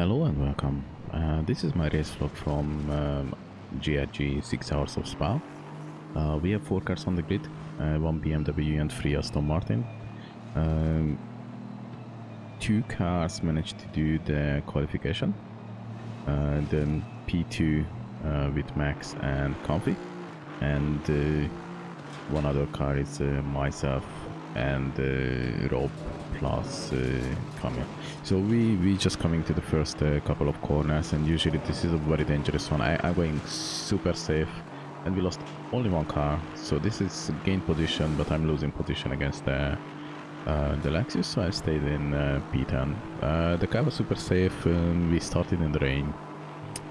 Hello and welcome. This is my race vlog from GRG 6 hours of Spa. We have 4 cars on the grid, 1 BMW and 3 Aston Martin. 2 cars managed to do the qualification. Then P2 with Max and Comfy. And one other car is myself and Rob plus Camille. So we just coming to the first couple of corners, and usually this is a very dangerous one. I'm going super safe, and we lost only one car, so this is gain position, but I'm losing position against the Lexus, so I stayed in P10. The car was super safe. We started in the rain.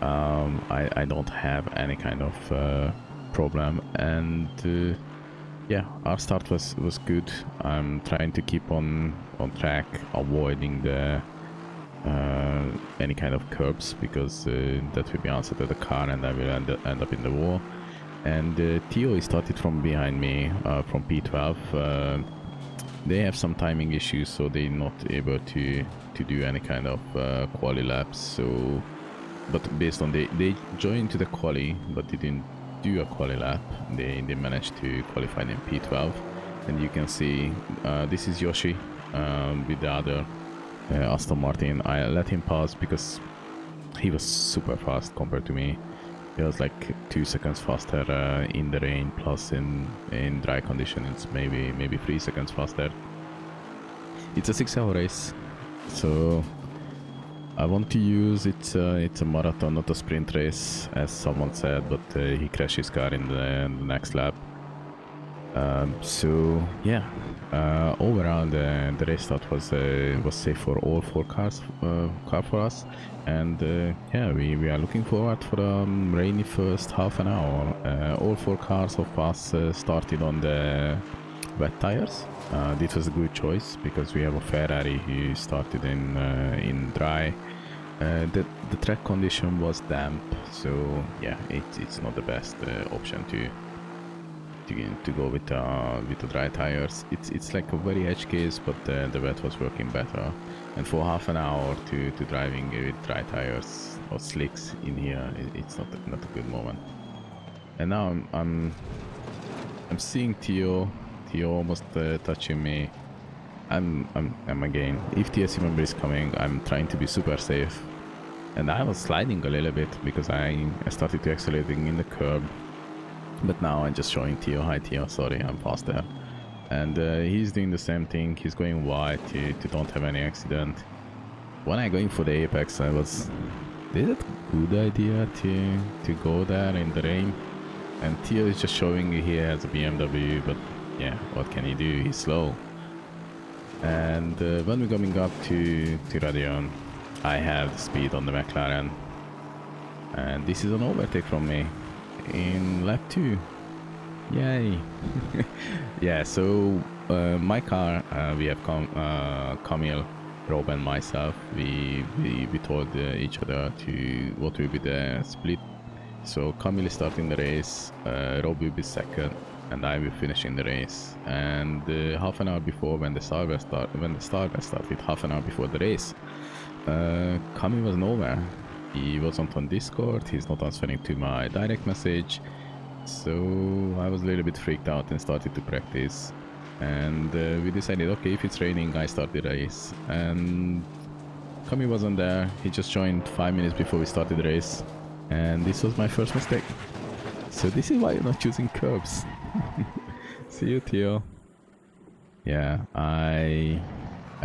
I don't have any kind of problem, and yeah, our start was good. I'm trying to keep on track, avoiding the any kind of curbs, because that will be answered to the car and I will end up in the wall. And Theo started from behind me, from P12. They have some timing issues, so they're not able to do any kind of quali laps. So, but based on they joined to the quali, but they didn't do a quali lap. They managed to qualify in P12, and you can see this is Yoshi with the other Aston Martin. I let him pass because he was super fast compared to me. He was like 2 seconds faster in the rain, plus in dry conditions maybe 3 seconds faster. It's a 6-hour race, so I want to use it's a marathon, not a sprint race, as someone said, but he crashed his car in the next lap. So yeah, overall the race start was safe for all 4 cars for us, and yeah, we are looking forward for the rainy first half an hour. All 4 cars of us started on the wet tires. This was a good choice because we have a Ferrari who started in dry. The track condition was damp, so yeah, it's not the best option to go with the dry tires. It's like a very edge case, but the wet was working better. And for half an hour to driving with dry tires or slicks in here, it's not a good moment. And now I'm seeing Theo almost touching me. I'm again, if TSC member is coming, I'm trying to be super safe. And I was sliding a little bit because I started to accelerating in the curb. But now I'm just showing Theo, hi Theo, sorry, I'm faster. And he's doing the same thing. He's going wide to don't have any accident. When I going for the apex, I was, is it a good idea to go there in the rain? And Theo is just showing he has a BMW, but yeah, what can he do? He's slow. And when we're coming up to Radeon, I have the speed on the McLaren, and this is an overtake from me in lap 2. Yay! Yeah, so my car, we have Camille, Rob and myself, we told each other to what will be the split. So Camille is starting the race, Rob will be second, and I will finish in the race. And half an hour before, when the Starburst started, half an hour before the race, Camille was nowhere. He wasn't on Discord, he's not answering to my direct message, so I was a little bit freaked out and started to practice. And we decided, okay, if it's raining, I start the race. And Camille wasn't there, he just joined 5 minutes before we started the race, and this was my first mistake. So this is why you're not choosing curbs. See you, Theo. Yeah, I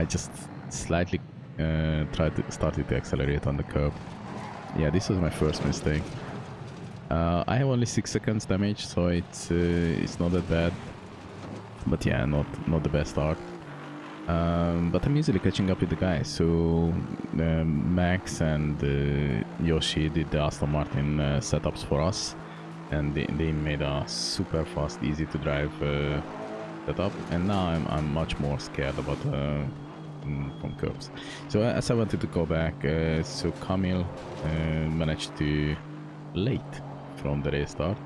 just slightly started to accelerate on the curb. Yeah, this was my first mistake. I have only 6 seconds damage, so it's not that bad. But yeah, not the best start. But I'm easily catching up with the guys. So Max and Yoshi did the Aston Martin setups for us, and they made a super fast, easy to drive setup. And now I'm much more scared about from curbs. So as I wanted to go back, so Camille managed to late from the race start,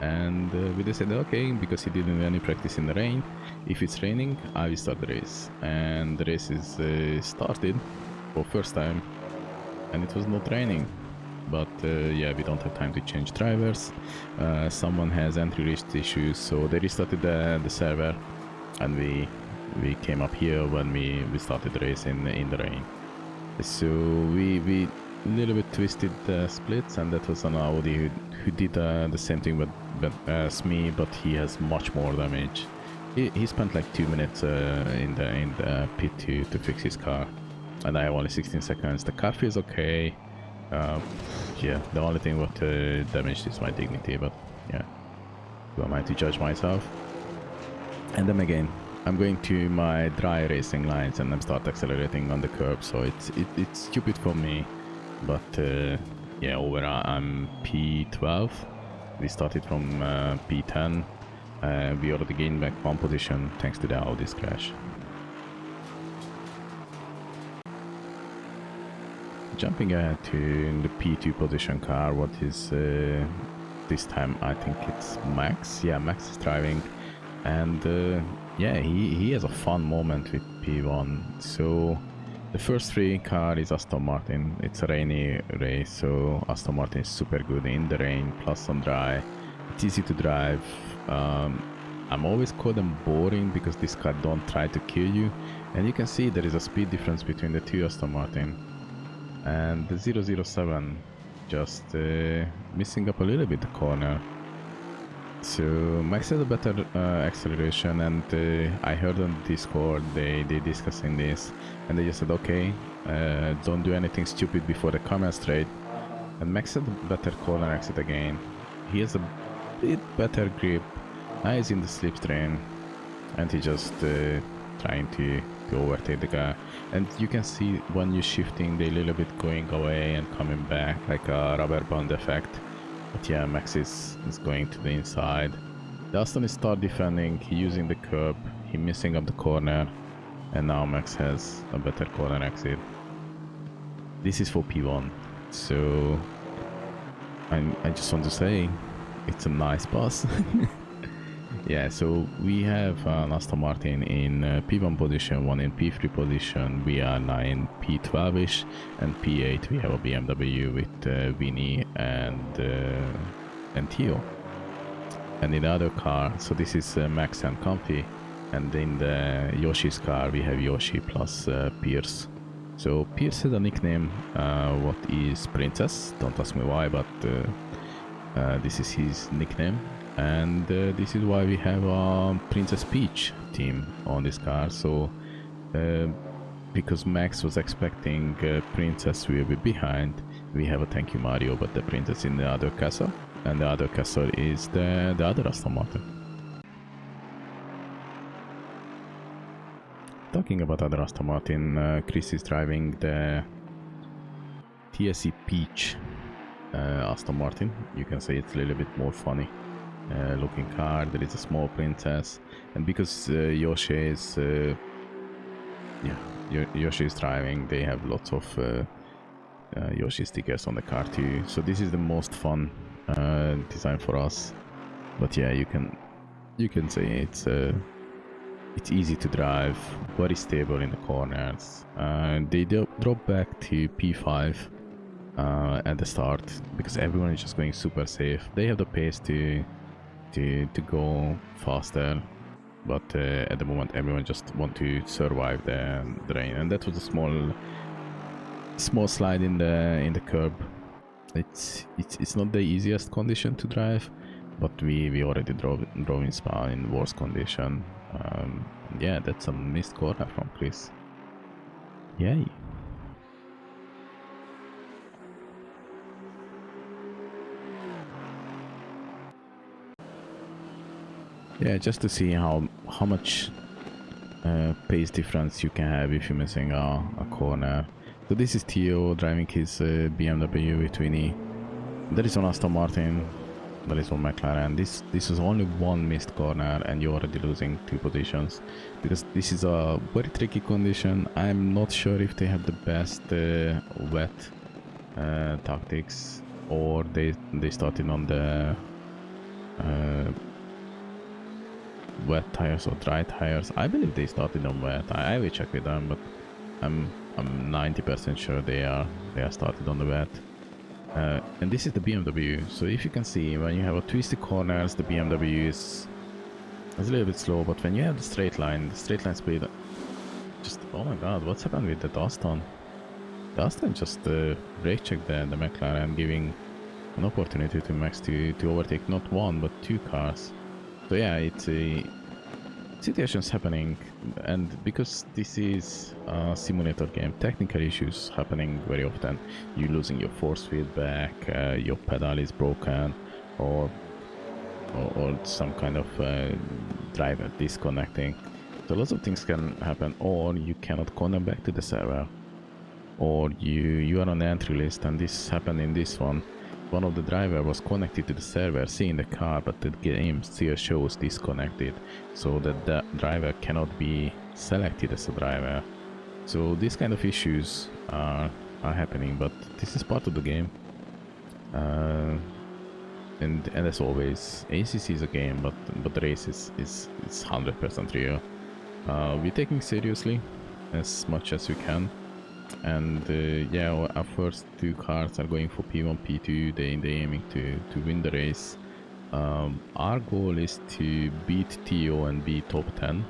and we decided, okay, because he didn't do any practice in the rain, if it's raining I will start the race. And the race is started for first time and it was not raining. But yeah, we don't have time to change drivers. Someone has entry list issues, so they restarted the server, and we came up here when we started the race in the rain. So we little bit twisted the splits, and that was an Audi who did the same thing but as me, but he has much more damage. He spent like 2 minutes in the pit to fix his car, and I have only 16 seconds. The car feels okay. Yeah, the only thing what damaged is my dignity, but yeah, who am I to judge myself? And then again, I'm going to my dry racing lines and I'm start accelerating on the curb, so it's stupid for me, but yeah, overall I'm P12. We started from P10. We already gained back 1 position thanks to the Audi's crash. Jumping ahead to the P2 position car, what is this time I think it's Max. Yeah, Max is driving, and yeah, he has a fun moment with P1. So the first 3 car is Aston Martin. It's a rainy race, so Aston Martin is super good in the rain plus on dry. It's easy to drive. I'm always call them boring because this car don't try to kill you, and you can see there is a speed difference between the 2 Aston Martin. And the 007 just missing up a little bit the corner. So Max has a better acceleration, and I heard on Discord they discussing this, and they just said, okay, don't do anything stupid before the camera straight. And Max had a better corner exit again. He has a bit better grip. Now he's in the slipstream, and he just trying to overtake the guy. And you can see when you're shifting, they a little bit going away and coming back, like a rubber band effect. But yeah, Max is going to the inside. The Aston is start defending, he using the curb, he missing up the corner, and now Max has a better corner exit. This is for P1, so I just want to say, it's a nice pass. Yeah, so we have an Aston Martin in P1 position, 1 in P3 position, we are now in P12ish, and P8 we have a BMW with Vinny and Theo. And in the other car, so this is Max and Comfy, and in the Yoshi's car we have Yoshi plus Pierce. So Pierce has a nickname, what is Princess, don't ask me why, but this is his nickname. And this is why we have a Princess Peach theme on this car. So because Max was expecting Princess will be behind, we have a Thank You Mario, but the Princess in the other castle, and the other castle is the other Aston Martin. Talking about other Aston Martin, Chris is driving the TSE Peach Aston Martin. You can say it's a little bit more funny looking car. There is a small princess, and because Yoshi is Yoshi is driving, they have lots of Yoshi stickers on the car too. So this is the most fun design for us. But yeah, you can say it's easy to drive, very stable in the corners. They drop back to P5 at the start because everyone is just going super safe. They have the pace to go faster, but at the moment everyone just want to survive the rain. And that was a small slide in the curb. It's not the easiest condition to drive, but we already drove in Spa in worse condition. Yeah, that's a missed corner from Chris. Yay. Yeah, just to see how much pace difference you can have if you're missing a corner. So this is Theo driving his BMW with Winnie. There is one Aston Martin, there is one McLaren. This is only one missed corner and you're already losing 2 positions, because this is a very tricky condition. I'm not sure if they have the best wet tactics, or they started on the wet tires or dry tires. I believe they started on wet. I will check with them, but I'm I'm 90% sure they are started on the wet. And this is the BMW. So if you can see, when you have a twisty corners, the BMW is a little bit slow. But when you have the straight line speed, just, oh my god, what's happened with the Dustin? Dustin just brake checked the McLaren, giving an opportunity to Max to overtake not one but two cars. So yeah, it's a situations happening, and because this is a simulator game, technical issues happening very often. You losing your force feedback, your pedal is broken, or some kind of driver disconnecting. So lots of things can happen, or you cannot connect back to the server, or you are on the entry list, and this happened in this one. One of the driver was connected to the server, seeing the car, but the game still shows disconnected, so that the driver cannot be selected as a driver. So these kind of issues are happening, but this is part of the game. And as always, ACC is a game, but the race is 100% real. We're taking seriously as much as we can. And yeah, our first two cars are going for P1, P2. They aiming to win the race. Our goal is to beat TO and be top 10.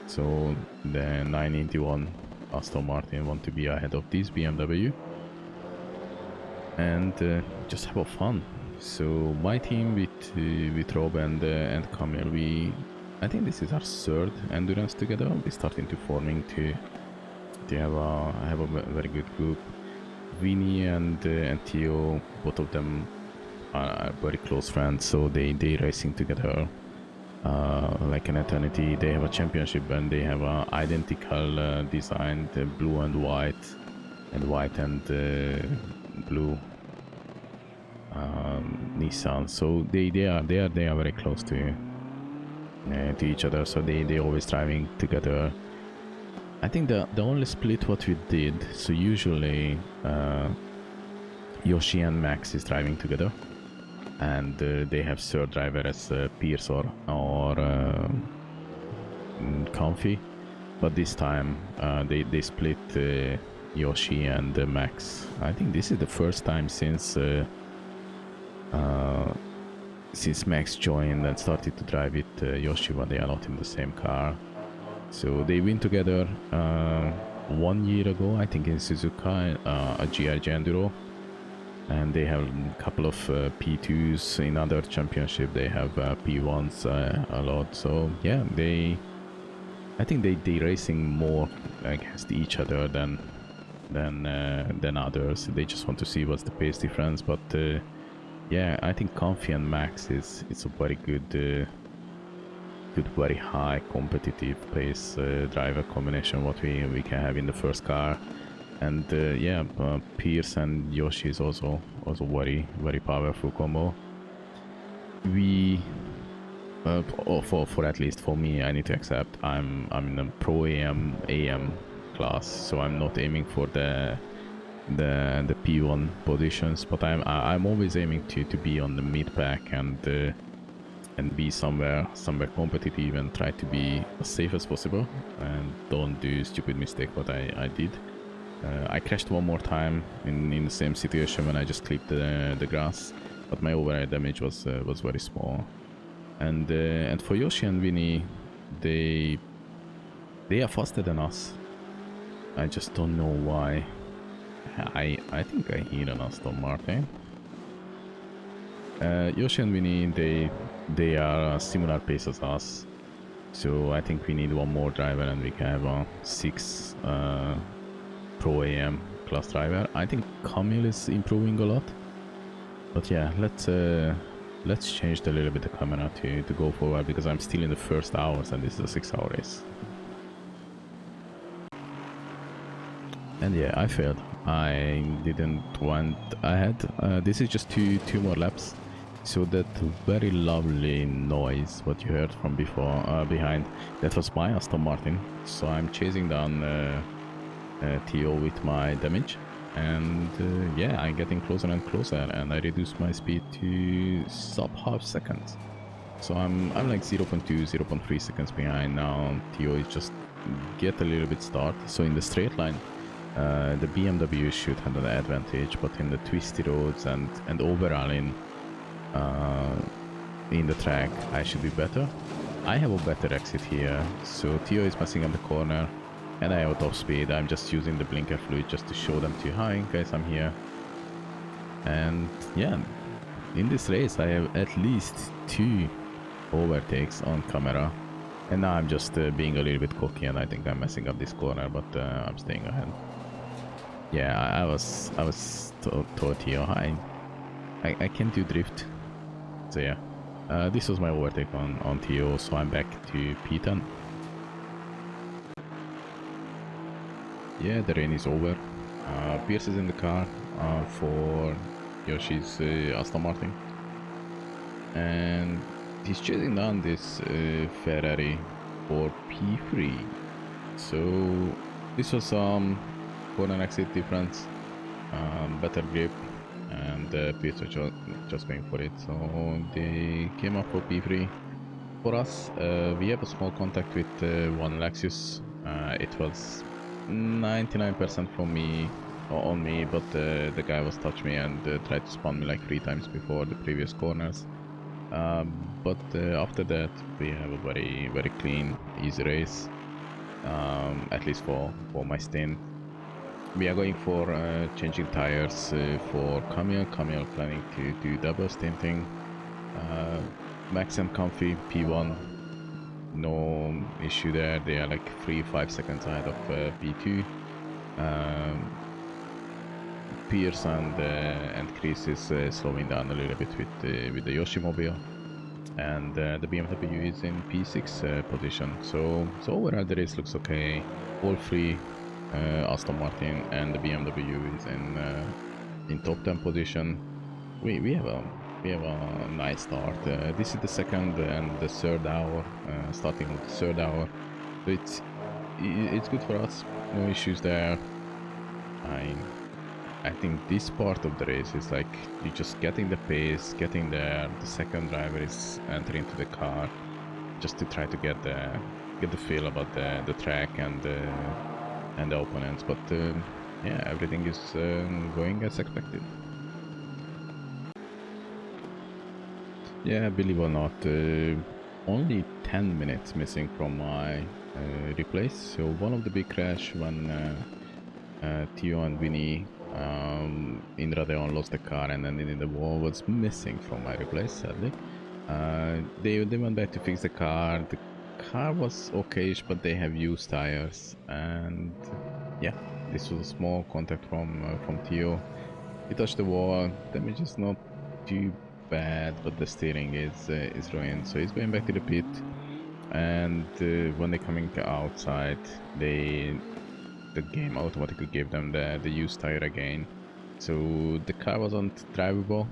So the 981 Aston Martin want to be ahead of this BMW. And just have fun. So my team with Rob and Camille, I think this is our third endurance together. We're starting to forming to have a very good group. Vinny and Theo, both of them are very close friends, so they racing together like an eternity. They have a championship and they have a identical design, the blue and white and blue Nissan. So they are very close to each other. So they always driving together. I think the only split what we did, so usually Yoshi and Max is driving together, and they have third driver as Pierce or Comfy, but this time they split Yoshi and Max. I think this is the first time since Max joined and started to drive with Yoshi when they are not in the same car. So they win together 1 year ago, I think, in Suzuka, a GRG Enduro, and they have a couple of P2s in other championship. They have P1s a lot. So yeah, I think they racing more against each other than others. They just want to see what's the pace difference. But yeah, I think Comfy and Max it's a very good, very high competitive pace driver combination what we can have in the first car. And yeah, Pierce and Yoshi is also very powerful combo. We for at least for me, I need to accept I'm in a Pro AM class, so I'm not aiming for the P1 positions, but I'm always aiming to be on the mid pack and be somewhere competitive and try to be as safe as possible and don't do stupid mistake what I did. I crashed one more time in the same situation when I just clipped the grass, but my overall damage was very small. And for Yoshi and Vinny, they are faster than us. I just don't know why. I think I hear an Aston Martin. Yoshi and Vinny, they are similar pace as us, so I think we need one more driver and we can have a 6 Pro AM class driver. I think Camille is improving a lot, but yeah, let's change a little bit the camera to go forward, because I'm still in the first hours and this is a 6-hour race. And yeah, I failed. I didn't went ahead. This is just two more laps. So that very lovely noise what you heard from before behind, that was my Aston Martin. So I'm chasing down TO with my damage, and yeah, I'm getting closer and closer, and I reduced my speed to sub half seconds. So I'm like 0.2, 0.3 seconds behind now. TO is just get a little bit start. So in the straight line, The BMW should have an advantage, but in the twisty roads and overall in the track, I should be better. I have a better exit here, so Tio is passing on the corner, and I have a top speed. I'm just using the blinker fluid just to show them to you, hi guys, I'm here. And yeah, in this race I have at least 2 overtakes on camera, and now I'm just being a little bit cocky, and I think I'm messing up this corner, but I'm staying ahead. Yeah, I was told Tio, hi, I can do drift. So yeah, this was my overtake on Tio, so I'm back to P10. Yeah, the rain is over. Pierce is in the car for Yoshi's Aston Martin, and he's chasing down this Ferrari for P3. So this was some corner exit difference, better grip, and Pierce was just going for it. So they came up for P3. For us, we have a small contact with one Lexus. It was 99% for me, on me, but the guy was touching me and tried to spawn me like 3 times before the previous corners. But after that, we have a very clean, easy race, at least for my stint. We are going for changing tires for Camille. Camille planning to do double stinting. Max and Comfy P1, no issue there. They are like 3-5 seconds ahead of P2. Pierce and Chris is slowing down a little bit with the Yoshimobile, and the BMW is in P6 position. So overall the race looks okay. All 3 Aston Martin and the BMW is in top 10 position. We have a nice start. This is the second and the third hour, starting with the third hour. So it's good for us. No issues there. I think this part of the race is like you just getting the pace, getting there. The second driver is entering into the car just to try to get the feel about the track and the opponents. But yeah, everything is going as expected. Yeah, believe or not, only 10 minutes missing from my replace. So one of the big crash when Tio and Vinny in Radeon lost the car and then in the wall was missing from my replace, sadly. They went back to fix the car. The car was okayish, but they have used tires, and yeah, this was a small contact from Tio. He touched the wall. Damage is not too bad, but the steering is ruined, so he's going back to the pit. And when they're coming outside, the game automatically gave them the used tire again, so the car wasn't drivable.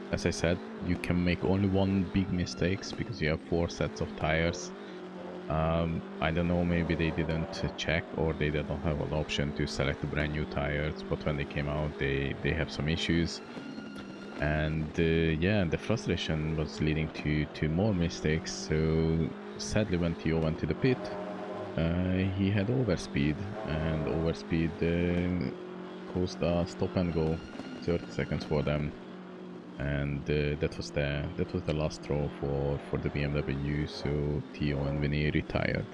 As I said, you can make only 1 big mistakes because you have 4 sets of tires. I don't know, maybe they didn't check or they don't have an option to select the brand new tires, but when they came out they have some issues. And yeah, the frustration was leading to more mistakes. So sadly, when Tio went to the pit, he had overspeed, and overspeed caused a stop and go, 30 seconds for them, and that was the last throw for the BMW. So Tio and Vinny retired.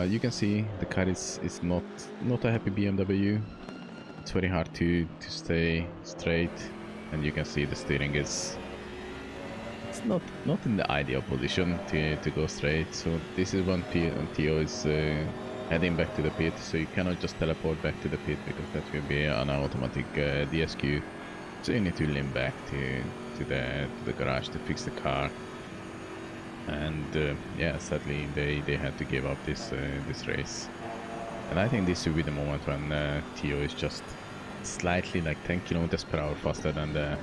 You can see the car is not a happy BMW. It's very hard to stay straight, and you can see the steering it's not in the ideal position to go straight. So this is when Tio is heading back to the pit, so you cannot just teleport back to the pit because that will be an automatic DSQ. So you need to limp back to the garage to fix the car. And yeah, sadly they had to give up this race. And I think this will be the moment when Tio is just slightly like 10 kilometers per hour faster than the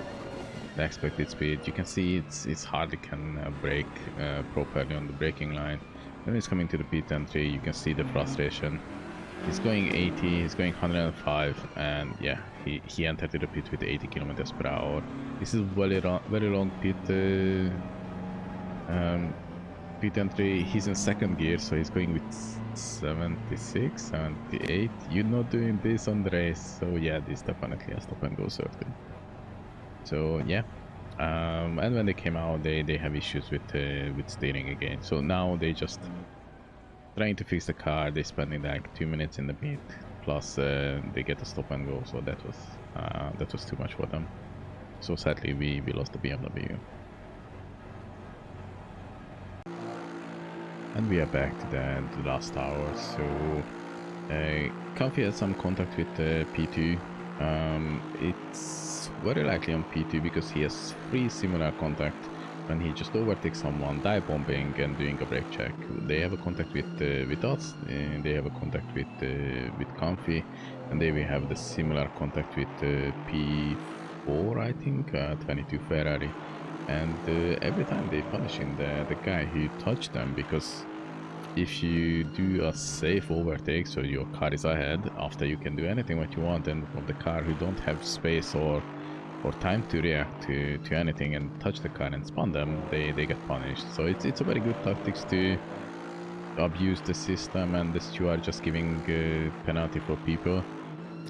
expected speed. You can see it's hardly can brake properly on the braking line. When he's coming to the pit entry, you can see the frustration. He's going 80, he's going 105, and yeah, he entered the pit with 80 kilometers per hour. This is very long pit pit entry, he's in second gear, so he's going with 76, 78. You're not doing this on the race, so yeah, this definitely a stop and go circuit. So yeah, and when they came out, they have issues with steering again. So now they just trying to fix the car. They spending like 2 minutes in the pit, plus they get a stop and go. So that was too much for them. So sadly, we lost the BMW. And we are back to the last hour. So Comfy has some contact with P2. It's very likely on P2 because he has 3 similar contact when he just overtakes someone, dive bombing and doing a brake check. They have a contact with us, and they have a contact with Comfy, and they will have the similar contact with P4, I think, 22 Ferrari. And every time they punishing the guy who touched them, because if you do a safe overtake, so your car is ahead, after you can do anything what you want, and from the car who don't have space or time to react to anything and touch the car and spawn them, they get punished. So it's a very good tactics to abuse the system, and the steward just giving penalty for people.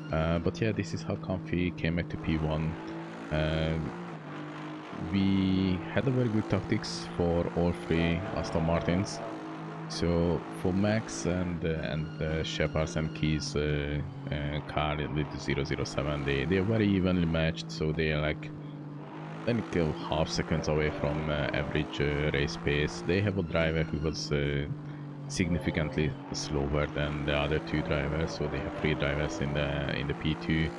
But yeah, this is how Comfy came back to P1. We had a very good tactics for all 3 Aston Martins. So for Max and Shepard's and Key's car with the 007, they are very evenly matched. So they are like half seconds away from average race pace. They have a driver who was significantly slower than the other 2 drivers. So they have 3 drivers in the P2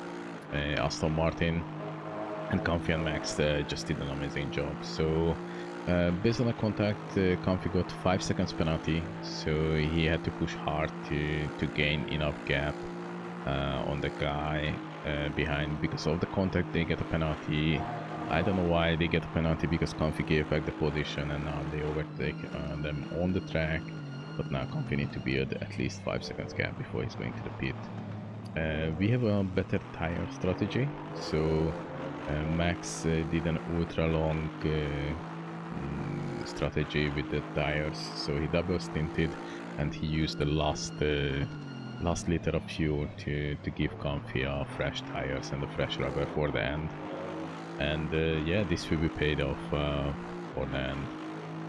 Aston Martin, and Comfy and Max just did an amazing job. So based on the contact, Comfy got 5 seconds penalty, so he had to push hard to gain enough gap on the guy behind. Because of the contact, they get a penalty. I don't know why they get a penalty, because Comfy gave back the position and now they overtake them on the track. But now Comfy need to build at least 5 seconds gap before he's going to the pit. We have a better tire strategy, so Max did an ultra long strategy with the tires, so he double stinted and he used the last liter of fuel to give Comfy fresh tires and the fresh rubber for the end. And yeah, this will be paid off for the end.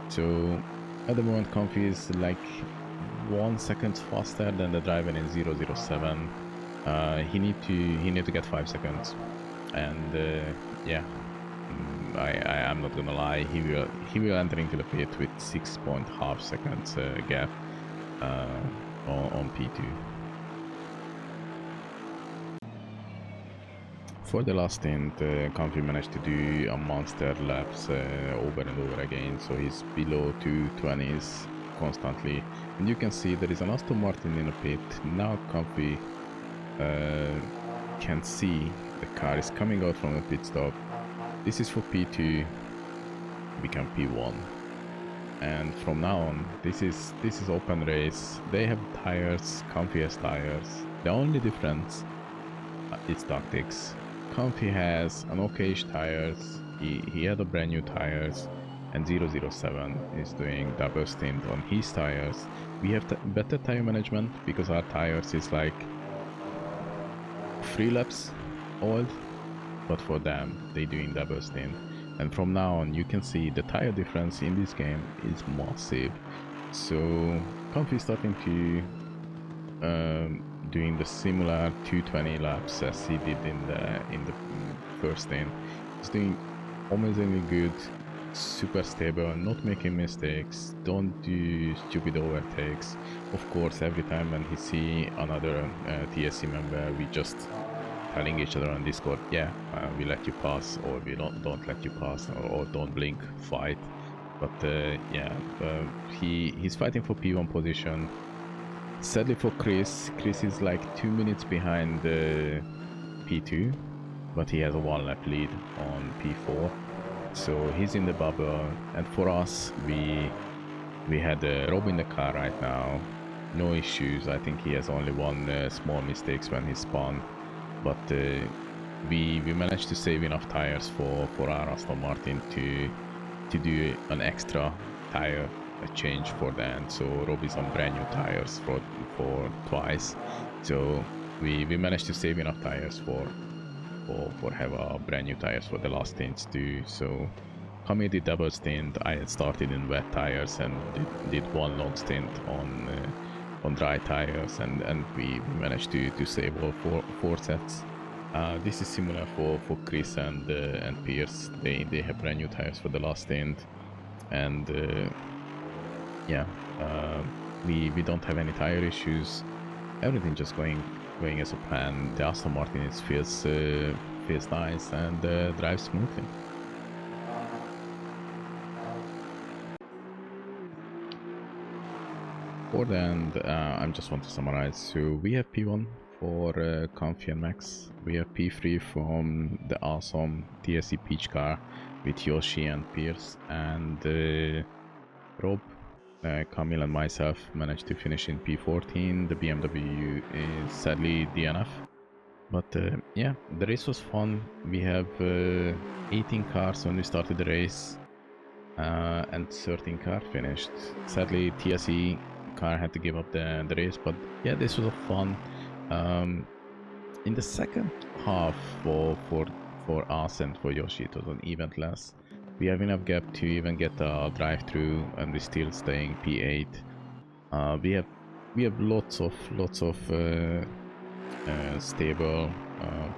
So at the moment Comfy is like 1 second faster than the driver in 007. He need to get 5 seconds, and yeah, I'm not gonna lie, he will enter into the pit with 6.5 seconds gap on P2. For the last stint, Comfy managed to do a monster laps over and over again, so he's below 220s constantly, and you can see there is an Aston Martin in the pit. Now Comfy can see the car is coming out from the pit stop. This is for P2 become P1, and from now on this is open race. They have tires, Comfy has tires. The only difference is tactics. Comfy has an okayish tires, he had a brand new tires, and 007 is doing double stint on his tires. We have better tire management because our tires is like 3 laps old, but for them they doing double stint. And from now on you can see the tire difference in this game is massive. So Comfy is starting to doing the similar 220 laps as he did in the first stint. He's doing amazingly good, super stable, not making mistakes, don't do stupid overtakes. Of course, every time when he see another TSC member, we just telling each other on Discord, yeah, we let you pass, or we don't let you pass, or don't blink, fight. But yeah, he's fighting for P1 position. Sadly for Chris is like 2 minutes behind P2, but he has a 1 lap lead on P4, so he's in the bubble. And for us, we had Rob in the car right now, no issues. I think he has only 1 small mistakes when he spun, but we managed to save enough tires for our Aston Martin to do an extra tire a change for the end. So Rob is on brand new tires for twice. So we managed to save enough tires for have a brand new tires for the last stints too. So Kami did double stint. I had started in wet tires and did one long stint on dry tires, and we managed to save all four sets. This is similar for Chris and Pierce. They have brand new tires for the last stint, and yeah, we don't have any tire issues. Everything just going as a plan. The Aston Martin feels nice and drives smoothly. For the end, I just want to summarize. So we have P1 for Comfy and Max. We have P3 from the awesome TSE Peach car with Yoshi and Pierce, and Rob, Camille and myself managed to finish in P14. The BMW is sadly DNF. But yeah, the race was fun. We have 18 cars when we started the race, and 13 car finished. Sadly, TSE car had to give up the race, but yeah, this was a fun. In the second half for us and for Yoshi, it was an eventless. We have enough gap to even get a drive through, and we're still staying P8. We have lots of stable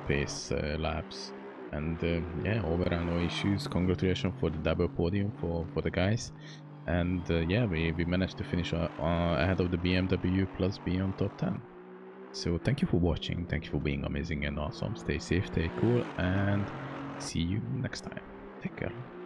pace laps, and yeah, overall no issues. Congratulations for the double podium for the guys, and yeah, we managed to finish ahead of the BMW plus be on top 10. So thank you for watching, thank you for being amazing and awesome. Stay safe, stay cool, and see you next time. Take care.